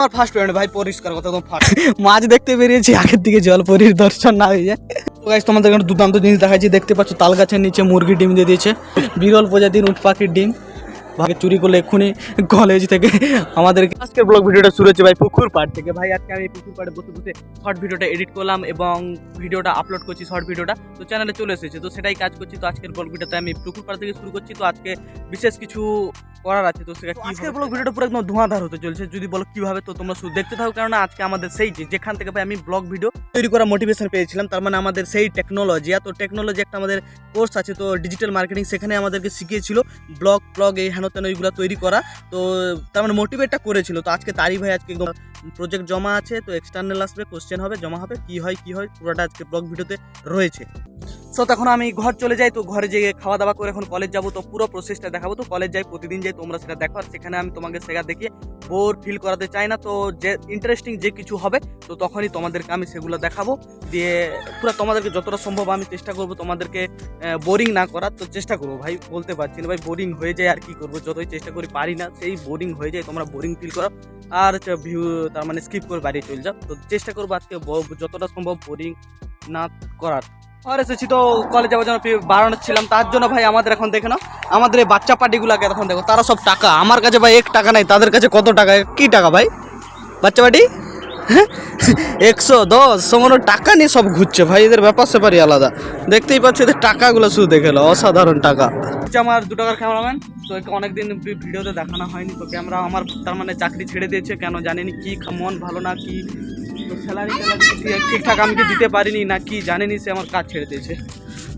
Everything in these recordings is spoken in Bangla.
আমার ফার্স্ট পয়েন্ট ভাই পরিষ্কার কথা একদম ফার্স্ট মাছ দেখতে বেরিয়েছি আগের দিকে জল পরির দর্শন না হয়ে যায়। গাইস তোমাদের এখানে দুর্দান্ত জিনিস দেখাচ্ছি, দেখতে পাচ্ছ তাল গাছের নিচে মুরগি ডিম দিয়ে দিয়েছে, বিরল প্রজাতির উট পাখির ডিম ভাগে চুরি করলে এক্ষুনি কলেজ থেকে আমাদেরকে। আজকের ব্লগ ভিডিওটা শুরু হচ্ছে ভাই পুকুর পাড় থেকে। ভাই আজকে আমি পুকুর পাড়ে বসে বসে শর্ট ভিডিওটা এডিট করলাম এবং ভিডিওটা আপলোড করছি, শর্ট ভিডিওটা তো চ্যানেলে চলে এসেছে, তো সেটাই কাজ করছি। তো আজকের ব্লগ ভিডিওতে আমি পুকুর পাড় থেকে শুরু করছি। তো আজকে বিশেষ কিছু করার আছে, তো সেটা আজকের ব্লগ ভিডিওটা পুরো একদম ধোঁয়াধার হতে চলছে। যদি বলো কিভাবে, তো তোমরা শুধু দেখতে থাকো, কারণ আজকে আমাদের সেই যেখান থেকে ভাই আমি ব্লগ ভিডিও তৈরি করা মোটিভেশন পেয়েছিলাম, তার মানে আমাদের সেই টেকনোলজি, তো টেকনোলজি একটা আমাদের কোর্স আছে, তো ডিজিটাল মার্কেটিং, সেখানে আমাদেরকে শিখিয়েছিল ব্লগ এই হেন তেন এইগুলো তৈরি করা, তো তার মানে মোটিভেটটা করেছিল। তো আজকে তারই ভাই আজকে একদম প্রজেক্ট জমা আছে, তো এক্সটার্নাল আসবে, কোশ্চেন হবে, জমা হবে, কি হয় পুরোটা আজকে ব্লগ ভিডিওতে রয়েছে। সো তখন আমি ঘর চলে যাই, তো ঘরে যেয়ে খাওয়া দাওয়া করে এখন কলেজ যাবো, তো পুরো প্রসেসটা দেখাবো। তো কলেজ যাই, প্রতিদিন যাই, তোমরা সেটা দেখো, আর সেখানে আমি তোমাকে সেটা দেখিয়ে বোর ফিল করাতে চাই না। তো যে ইন্টারেস্টিং যে কিছু হবে, তো তখনই তোমাদেরকে আমি সেগুলো দেখাবো, দিয়ে পুরো তোমাদেরকে যতটা সম্ভব আমি চেষ্টা করবো তোমাদেরকে বোরিং না করার। তো চেষ্টা করবো ভাই, বলতে পারছি না ভাই, বোরিং হয়ে যায় আর কি করবো, যতই চেষ্টা করি পারি না, সেই বোরিং হয়ে যায়, তোমরা বোরিং ফিল করো আর ভিউ তার মানে স্কিপ করে বাড়িয়ে চলে যাও। তো চেষ্টা করবো আজকে যতটা সম্ভব বোরিং না করার। আর এসেছি তো কলেজে যাওয়ার জন্য বাড়ানো ছিলাম, তার জন্য ভাই আমাদের এখন দেখে না, আমাদের এই বাচ্চা পার্টিগুলোকে এখন দেখো, তারা সব টাকা, আমার কাছে ভাই 1 টাকা নাই, তাদের কাছে কত টাকা, কি টাকা ভাই বাচ্চা পার্টি 110 সমান টাকা নিয়ে সব ঘুরছে ভাই, এদের ব্যাপার স্যাপারই আলাদা। দেখতেই পাচ্ছ এদের টাকাগুলো শুধু দেখে লো, অসাধারণ টাকা। আমার 2 টাকার ক্যামেরাম্যান, তো অনেকদিন ভিডিওতে দেখানো হয়নি, তো ক্যামেরা আমার তার মানে চাকরি ছেড়ে দিয়েছে, কেন জানিনি, কি মন ভালো না কি, তো স্যালারি ঠিকঠাক আমি কি দিতে পারিনি না কি জানিনি, সে আমার কাজ ছেড়ে দিয়েছে।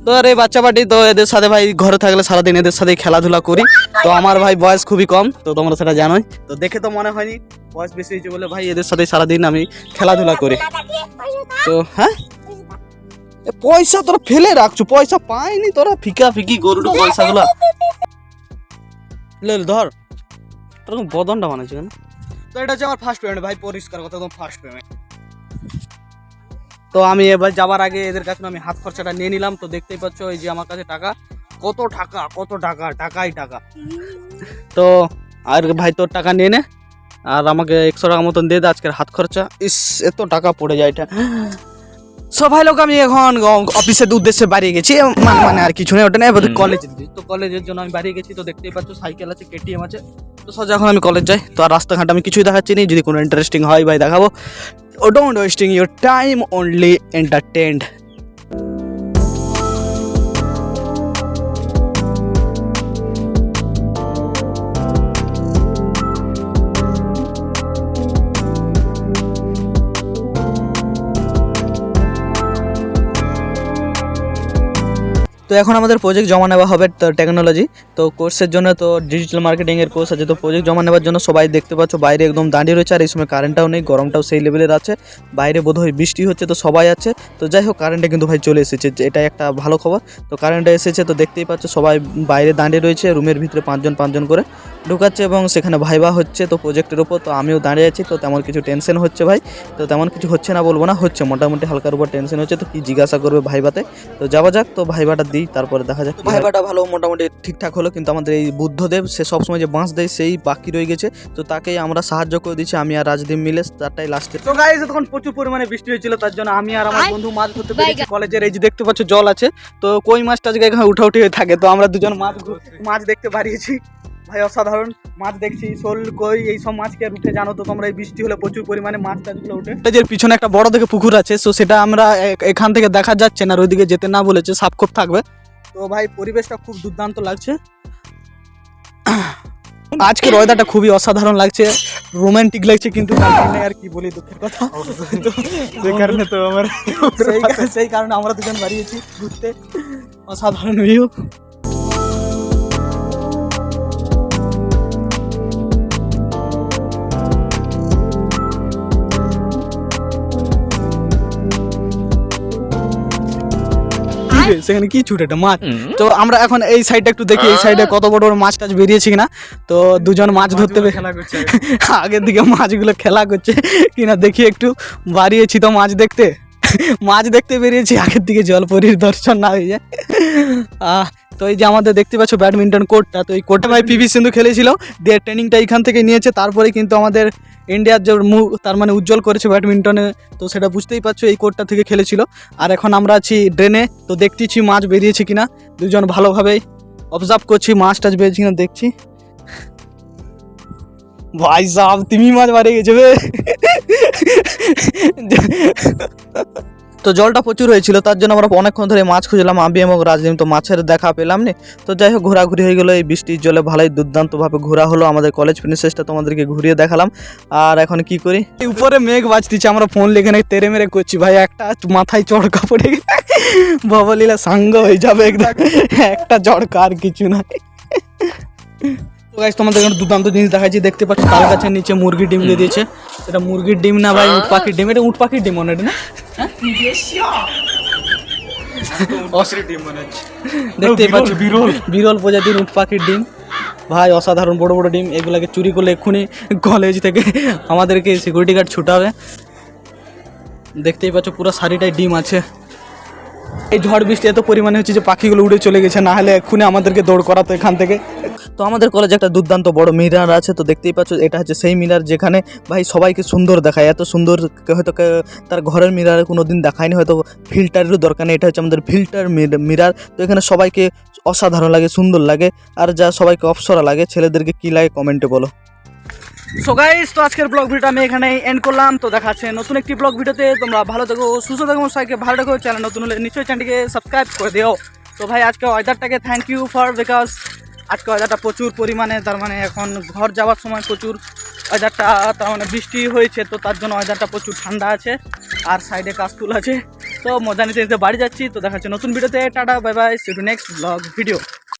তো আর এই বাচ্চা পার্টি, তো এদের সাথে ভাই ঘরে থাকলে সারাদিন এদের সাথেই খেলাধুলা করি। তো আমার ভাই বয়স খুবই কম, তো তোমরা সেটা জানোই, তো দেখে তো মনে হয়নি বয়স বেশি হয়েছে বলে ভাই এদের সাথে সারাদিন আমি খেলাধুলা করি। তো হ্যাঁ পয়সা তোরা ফেলে রাখছো, পয়সা পাইনি তোরা, ফিকা ফিকি গরুর পয়সাগুলো লে ধর, তোর বদনটা বানাচ্ছে কেন। তো এটা হচ্ছে আমার ফার্স্ট পেমেন্ট ভাই, পরিষ্কার কথা একদম ফার্স্ট পেমেন্ট। তো আমি এবার যাবার আগে এদের কাছে আমি হাত খরচাটা নিয়ে নিলাম। তো দেখতেই পাচ্ছ এই যে আমার কাছে টাকা, কত টাকা, টাকাই টাকা। তো আর ভাই তোর টাকা নিয়ে নে, আর আমাকে 100 টাকা মতন দিয়ে দে আজকের হাত খরচা। ইস এত টাকা পড়ে যায় এটা। সবাই লোক আমি এখন অফিসের উদ্দেশ্যে বাড়িয়ে গেছি, মানে আর কিছু নেই, ওটা নেই কলেজের, তো কলেজের জন্য আমি বাড়িয়ে গেছি। তো দেখতেই পাচ্ছ সাইকেল আছে, কেটিএম আছে, তো সোজা এখন আমি কলেজ যাই। তো আর রাস্তাঘাট আমি কিছুই দেখাচ্ছি না, যদি কোনো ইন্টারেস্টিং হয় ভাই দেখাবো। Don't wasting your time, only entertained. তো এখন আমাদের প্রজেক্ট জমা নেওয়া হবে, তো টেকনোলজি তো কোর্সের জন্য, তো ডিজিটাল মার্কেটিংয়ের কোর্স আছে। তো প্রজেক্ট জমা নেওয়ার জন্য সবাই দেখতে পাচ্ছ বাইরে একদম দাঁড়িয়ে রয়েছে, আর এই সময় কারেন্টটাও নেই, গরমটাও সেই লেভেলের আছে, বাইরে বোধহয় বৃষ্টি হচ্ছে, তো সবাই আছে। তো যাই হোক কারেন্টে কিন্তু ভাই চলে এসেছে, এটাই একটা ভালো খবর। তো কারেন্টটা এসেছে, তো দেখতেই পাচ্ছ সবাই বাইরে দাঁড়িয়ে রয়েছে, রুমের ভিতরে 5 জন করে ঢুকাচ্ছে এবং সেখানে ভাইবা হচ্ছে তো প্রজেক্টের ওপর। তো আমিও দাঁড়িয়ে আছি, তো তেমন কিছু টেনশন হচ্ছে ভাই, তো তেমন কিছু হচ্ছে না বলবো না, হচ্ছে মোটামুটি হালকার উপর টেনশন হচ্ছে। তো কি জিজ্ঞাসা করবে ভাইবাতে, তো যাওয়া যাক, তো ভাইবাটা দিই তারপরে দেখা যাক। ভাইবাটা ভালো মোটামুটি ঠিকঠাক হলো, কিন্তু আমাদের এই বুদ্ধদেব সে সবসময় যে বাঁশ দেয় সেই বাকি রয়ে গেছে, তো তাকেই আমরা সাহায্য করে দিচ্ছি, আমি আর রাজদীপ মিলে, তারটাই লাস্টে। তো গাইস তখন প্রচুর পরিমাণে বৃষ্টি হয়েছিল, তার জন্য আমি আর আমার বন্ধু মাছ ধরতে পেরেছি কলেজের। এই যে দেখতে পাচ্ছ জল আছে, তো কই মাছটা আজকে এখানে উঠাউঠি হয়ে থাকে, তো আমরা দুজন মাছ দেখতে পারিয়েছি ভাই, অসাধারণ মাছ দেখছি, শোল কই এই সব মাছকে উঠে। জানো তো তোমরা এই বৃষ্টি হলে প্রচুর পরিমাণে মাছ টাছগুলো উঠে। কলেজের পিছনে একটা বড় দেখে পুকুর আছে, তো সেটা আমরা এখান থেকে দেখা যাচ্ছে না, ওইদিকে যেতে না বলেছে, সাপখোপ থাকবে। তো ভাই পরিবেশটা খুব দুর্দান্ত লাগছে, আজকের ওয়েদারটা খুবই অসাধারণ লাগছে, রোমান্টিক লাগছে, কিন্তু আর কি বলি দুঃখের কথা, সেই কারণে তো আমার সেই কারণে আমরা দুজন বাড়িয়েছি ঘুরতে, অসাধারণ ভিউ। সেখানে কি ছুটে মাছ, তো আমরা এখন এই সাইডটা একটু দেখি, এই সাইডে কত বড় বড় মাছ টাছ বেরিয়েছে কিনা। তো দুজন মাছ ধরতে আগের দিকে মাছগুলো খেলা করছে কিনা দেখি, একটু বাড়িয়েছি তো মাছ দেখতে বেরিয়েছি, আগের দিকে জল পরির দর্শন না হয়ে যায়। তো তো এই যে আমাদের দেখতে পাচ্ছ ব্যাডমিন্টন কোর্টটা, তো এই কোর্টে ভাই পিভি সিন্ধু খেলেছিল, দিয়ে ট্রেনিংটা এখান থেকে নিয়েছে, তারপরে কিন্তু আমাদের ইন্ডিয়ার যে মুখ তার মানে উজ্জ্বল করেছে ব্যাডমিন্টনে, তো সেটা বুঝতেই পারছো এই কোর্টটা থেকে খেলেছিল। আর এখন আমরা আছি ড্রেনে, তো দেখতেছি মাছ বেরিয়েছে কিনা, দুজন ভালোভাবে অবজার্ভ করছি মাছ টাছ বেরিয়েছে কিনা দেখছি। ভাই সাহেব তিমি মাছ মারে গেছে বে। তো জলটা প্রচুর হয়েছিল, তার জন্য আমরা অনেকক্ষণ ধরে মাছ খুঁজলাম আমি এবং রাজদীপ, তো মাছের দেখা পেলাম না। তো যাই হোক ঘোরাঘুরি হয়ে গেলো, এই বৃষ্টির জলে ভালোই দুর্দান্তভাবে ঘোরা হলো, আমাদের কলেজ প্রিন্সেসটা তোমাদেরকে ঘুরিয়ে দেখালাম। আর এখন কি করি, উপরে মেঘ বাজতেছে, আমরা ফোন লেগে নাকি তেরে মেরে করছি ভাই, একটা মাথায় চড়কা পড়ে গেছে, বাবলীলা সাঙ্গ হয়ে যাবে একদম, একটা চড়কা আর কিছু না। তো গাইস তোমাদের এখানে দুর্দান্ত জিনিস দেখাচ্ছি, দেখতে পাচ্ছ তাল গাছের নিচে মুরগির ডিম দিয়ে দিয়েছে। এটা মুরগির ডিম না ভাই, উট পাখির ডিম। এটা উট পাখির ডিম মনে হয় না, দেখতেই পাচ্ছ বিরল প্রজাতির উট পাখির ডিম ভাই, অসাধারণ বড় বড় ডিম। এগুলাকে চুরি করলে এক্ষুনি কলেজ থেকে আমাদেরকে সিকিউরিটি গার্ড ছুটাবে। দেখতেই পাচ্ছ পুরো শাড়িটায় ডিম আছে। এই ঝড় বৃষ্টি এত পরিমাণে হচ্ছে যে পাখিগুলো উড়ে চলে গেছে, না হলে এক্ষুনি আমাদেরকে দৌড় করাতো এখান থেকে। তো আমাদের কলেজে একটা দুর্দান্ত বড় মিরার আছে, তো দেখতেই পাচ্ছ এটা হচ্ছে সেই মিরার যেখানে ভাই সবাইকে সুন্দর দেখায়, এত সুন্দর হয়তো তার ঘরের মিরারে কোনো দিন দেখায়নি, হয়তো ফিল্টারেরও দরকার নেই, এটা হচ্ছে আমাদের ফিল্টার মিরার। তো এখানে সবাইকে অসাধারণ লাগে, সুন্দর লাগে, আর যা সবাইকে অপসরা লাগে, ছেলেদেরকে কী লাগে কমেন্টে বলো। সো গাইস, তো আজকের ব্লগ ভিডিওটা আমি এখানে এন্ড করলাম। তো দেখা হচ্ছে নতুন একটি ব্লগ ভিডিওতে, তোমরা ভালো থেকো, সুস্থ থেকো, সবাইকে ভালো থেকো। চ্যানেল নতুন হলে নিশ্চয়ই চ্যানেলটিকে সাবস্ক্রাইব করে দিও। তো ভাই আজকে ওয়েদারটাকে থ্যাংক ইউ ফর, বিকজ আজকে ওয়েদারটা প্রচুর পরিমাণে, তার মানে এখন ঘর যাওয়ার সময় প্রচুর ওয়েদারটা, তার মানে বৃষ্টি হয়েছে, তো তার জন্য ওয়েদারটা প্রচুর ঠান্ডা আছে, আর সাইডে কাশফুল আছে। তো মজা নিতে নিতে বাড়ি যাচ্ছি। তো দেখা হচ্ছে নতুন ভিডিওতে, tata bye bye, see you to next blog video.